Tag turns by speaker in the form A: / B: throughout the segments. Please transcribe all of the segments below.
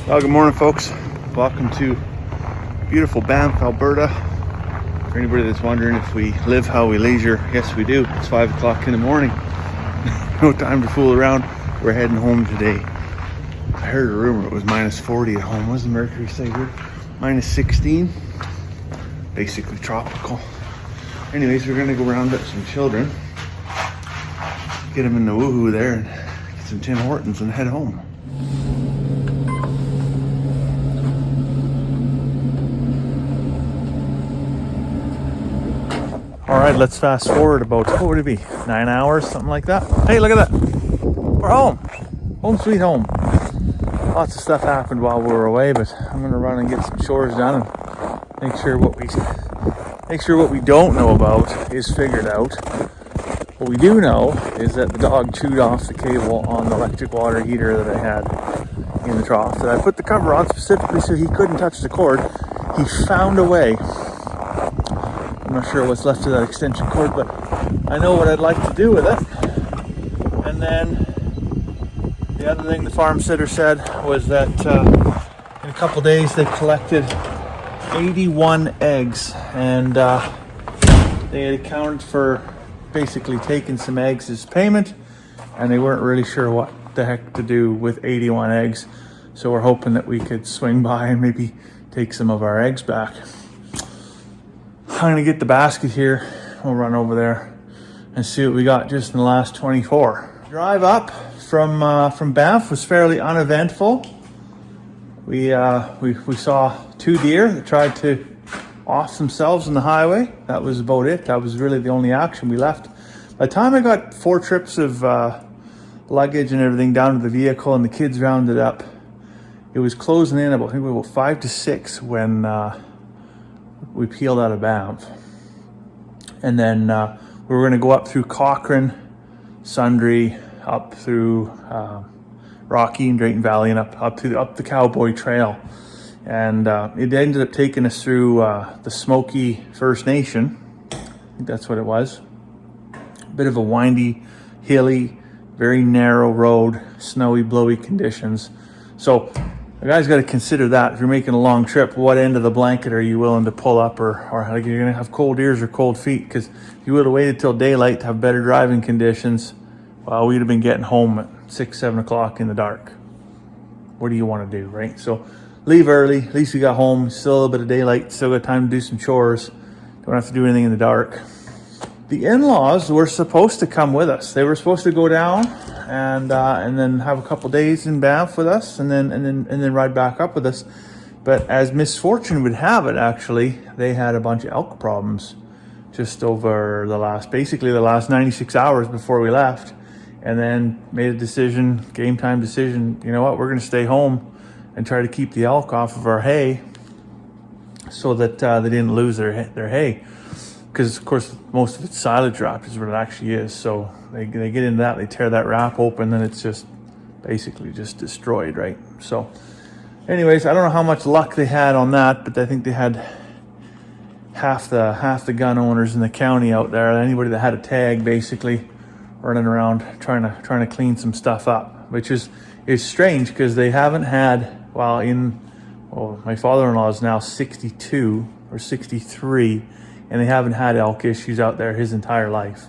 A: Well, good morning, folks. Welcome to beautiful Banff, Alberta. For anybody that's wondering if we live how we leisure, yes, we do. It's 5 o'clock in the morning. No time to fool around. We're heading home today. I heard a rumor it was minus 40 at home. Wasn't Mercury say here? Minus 16. Basically tropical. Anyways, we're gonna go round up some children, get them in the woohoo there, and get some Tim Hortons and head home. All right, let's fast forward about, what would it be, 9 hours, something like that. Hey, look at that. We're home. Home sweet home. Lots of stuff happened while we were away, but I'm gonna run and get some chores done and make sure what we don't know about is figured out. What we do know is that the dog chewed off the cable on the electric water heater that I had in the trough that I put the cover on specifically so he couldn't touch the cord. He found a way. I'm not sure what's left of that extension cord, but I know what I'd like to do with it. And then the other thing the farm sitter said was that in a couple days they collected 81 eggs, and they had accounted for basically taking some eggs as payment, and they weren't really sure what the heck to do with 81 eggs. So we're hoping that we could swing by and maybe take some of our eggs back. I'm gonna get the basket here. We'll run over there and see what we got just in the last 24. Drive up from Banff was fairly uneventful. We saw 2 deer that tried to off themselves on the highway. That was about it. That was really the only action we left. By the time I got 4 trips of luggage and everything down to the vehicle and the kids rounded up, it was closing in about, I think, about 5 to 6 when we peeled out of Banff. And then we were going to go up through Cochrane, Sundre, up through Rocky and Drayton Valley, and up the Cowboy Trail. And it ended up taking us through the Smoky First Nation. I think that's what it was. A bit of a windy, hilly, very narrow road, snowy, blowy conditions. So the guy's got to consider that if you're making a long trip. What end of the blanket are you willing to pull up, or like you're gonna have cold ears or cold feet? Because if you would have waited till daylight to have better driving conditions, well, we'd have been getting home at 6-7 o'clock in the dark. What do you want to do, right? So leave early. At least we got home. Still a little bit of daylight. Still got time to do some chores. Don't have to do anything in the dark. The in-laws were supposed to come with us. They were supposed to go down and then have a couple days in Banff with us, and then ride back up with us. But as misfortune would have it, actually, they had a bunch of elk problems just over the last 96 hours before we left, and then made a game time decision. You know what? We're going to stay home and try to keep the elk off of our hay, so that they didn't lose their hay. Because, of course, most of it's silage wrapped is what it actually is. So they get into that, they tear that wrap open, then it's just basically just destroyed, right? So anyways, I don't know how much luck they had on that, but I think they had half the gun owners in the county out there, anybody that had a tag, basically running around trying to clean some stuff up, which is strange because they haven't had, my father-in-law is now 62 or 63, and they haven't had elk issues out there his entire life.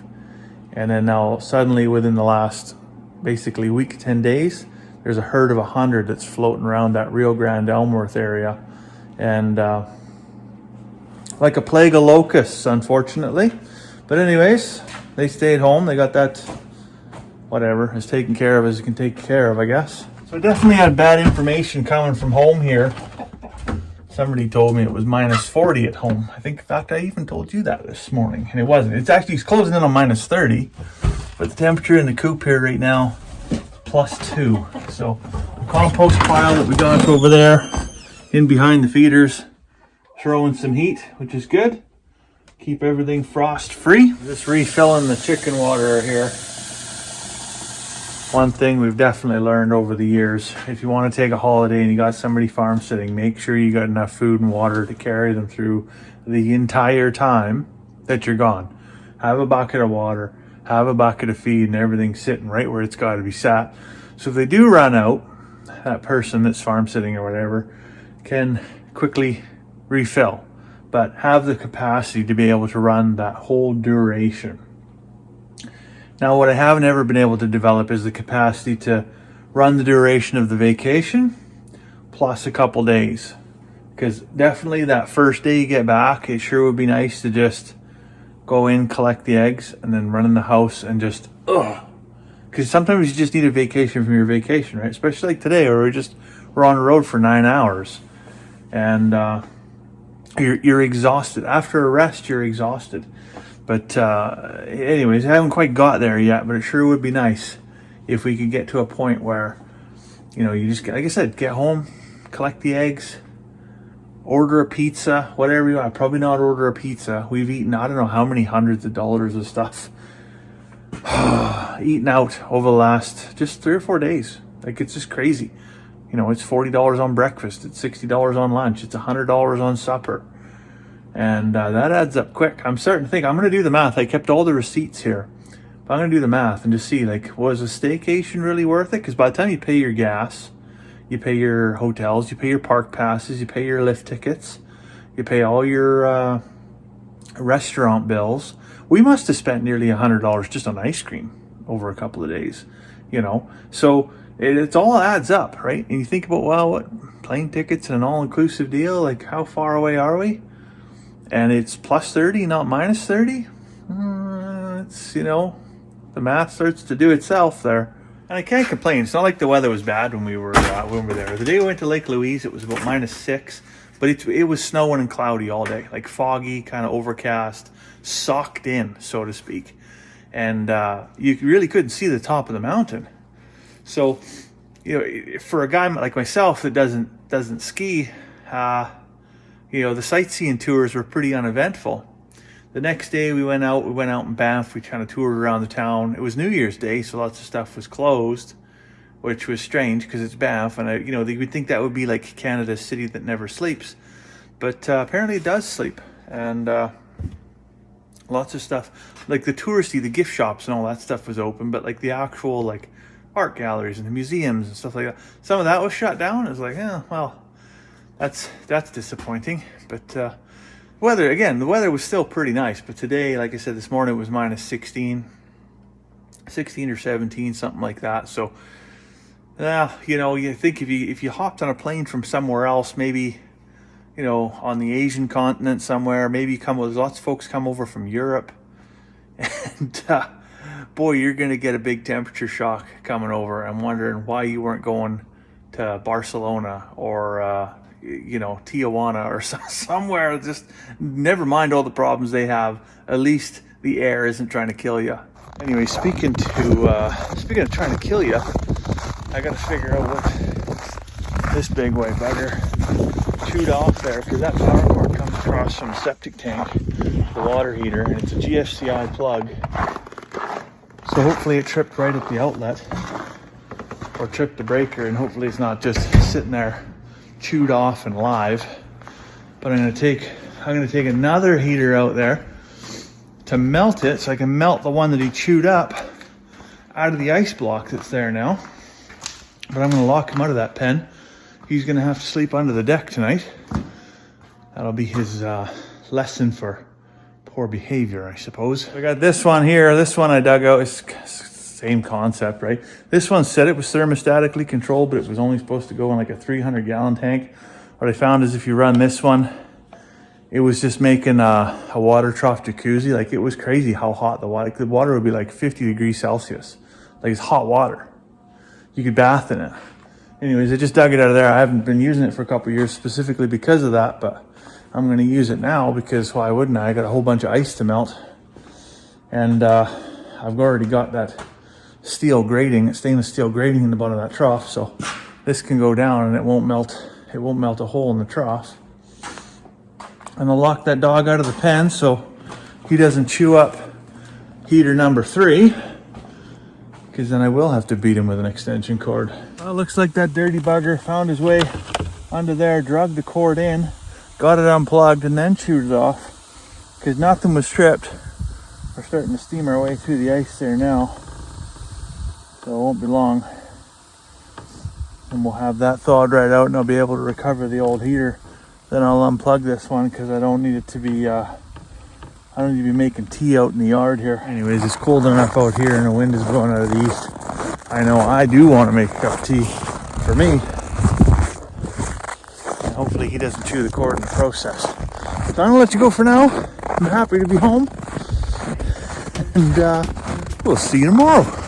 A: And then now suddenly within the last basically week, 10 days, there's a herd of 100 that's floating around that Rio Grande Elmworth area. And like a plague of locusts, unfortunately. But anyways, they stayed home. They got that, whatever, as taken care of as you can take care of, I guess. So I definitely had bad information coming from home here. Somebody told me it was minus 40 at home. I think, in fact, I even told you that this morning, and it wasn't. It's closing in on minus 30, but the temperature in the coop here right now, plus 2. So the compost pile that we got over there, in behind the feeders, throwing some heat, which is good. Keep everything frost free. Just refilling the chicken water here. One thing we've definitely learned over the years, if you want to take a holiday and you got somebody farm sitting, make sure you got enough food and water to carry them through the entire time that you're gone. Have a bucket of water, have a bucket of feed, and everything sitting right where it's got to be sat. So if they do run out, that person that's farm sitting or whatever can quickly refill, but have the capacity to be able to run that whole duration. Now, what I haven't ever been able to develop is the capacity to run the duration of the vacation plus a couple days. Because definitely that first day you get back, it sure would be nice to just go in, collect the eggs, and then run in the house and just, because sometimes you just need a vacation from your vacation, right? Especially like today, where we're on the road for 9 hours, and you're exhausted. After a rest, you're exhausted. But anyways, I haven't quite got there yet, but it sure would be nice if we could get to a point where, you know, you just, like I said, get home, collect the eggs, order a pizza, whatever you want. I'd probably not order a pizza. We've eaten, I don't know how many hundreds of dollars of stuff eaten out over the last just 3 or 4 days. Like, it's just crazy. You know, it's $40 on breakfast, it's $60 on lunch, it's $100 on supper. And that adds up quick. I'm starting to think I'm going to do the math. I kept all the receipts here. But I'm going to do the math and just see, like, was a staycation really worth it? Because by the time you pay your gas, you pay your hotels, you pay your park passes, you pay your lift tickets, you pay all your restaurant bills. We must have spent nearly $100 just on ice cream over a couple of days, you know. So it's all adds up, right? And you think about, well, what, plane tickets and an all-inclusive deal, like how far away are we? And it's plus 30, not minus 30. It's, you know, the math starts to do itself there. And I can't complain. It's not like the weather was bad when we were there. The day we went to Lake Louise, it was about -6, but it was snowing and cloudy all day, like foggy, kind of overcast, socked in, so to speak. And you really couldn't see the top of the mountain. So, you know, for a guy like myself that doesn't ski, you know, the sightseeing tours were pretty uneventful. The next day we went out in Banff. We kind of toured around the town. It was New Year's Day, so lots of stuff was closed, which was strange because it's Banff, and you know, you would think that would be like Canada's city that never sleeps, but apparently it does sleep. And lots of stuff, like the touristy, the gift shops and all that stuff was open, but like the actual like art galleries and the museums and stuff like that, some of that was shut down. It was like, yeah, well, that's disappointing. But the weather was still pretty nice. But today, like I said, this morning it was -16 or 17, something like that. So you know, you think if you hopped on a plane from somewhere else, maybe, you know, on the Asian continent somewhere, maybe lots of folks come over from Europe, and boy, you're gonna get a big temperature shock coming over. I'm wondering why you weren't going to Barcelona or you know, Tijuana or somewhere. Just never mind all the problems they have. At least the air isn't trying to kill you. Anyway, speaking of trying to kill you, I got to figure out what this big white bugger chewed off there, because that power cord comes across from the septic tank, the water heater, and it's a GFCI plug. So hopefully it tripped right at the outlet, or tripped the breaker, and hopefully it's not just sitting there chewed off and live. But I'm gonna take another heater out there to melt it, so I can melt the one that he chewed up out of the ice block that's there now. But I'm gonna lock him out of that pen. He's gonna have to sleep under the deck tonight. That'll be his lesson for poor behavior, I suppose. I got this one here. This one I dug out. It's same concept, right? This one said it was thermostatically controlled, but it was only supposed to go in like a 300-gallon tank. What I found is if you run this one, it was just making a water trough jacuzzi. Like, it was crazy how hot the water would be, like 50 degrees Celsius. Like, it's hot water. You could bath in it. Anyways, I just dug it out of there. I haven't been using it for a couple of years specifically because of that, but I'm going to use it now because why wouldn't I? I got a whole bunch of ice to melt. And I've already got that stainless steel grating in the bottom of that trough, so this can go down and it won't melt a hole in the trough. And I'll lock that dog out of the pen so he doesn't chew up heater number 3, because then I will have to beat him with an extension cord. Well, it looks like that dirty bugger found his way under there, dragged the cord in, got it unplugged, and then chewed it off, because nothing was tripped. We're starting to steam our way through the ice there now, so it won't be long and we'll have that thawed right out, and I'll be able to recover the old heater. Then I'll unplug this one because I don't need it to be I don't need to be making tea out in the yard here. Anyways, it's cold enough out here and the wind is blowing out of the east. I know I do want to make a cup of tea for me. And hopefully he doesn't chew the cord in the process. So I'm going to let you go for now. I'm happy to be home. And we'll see you tomorrow.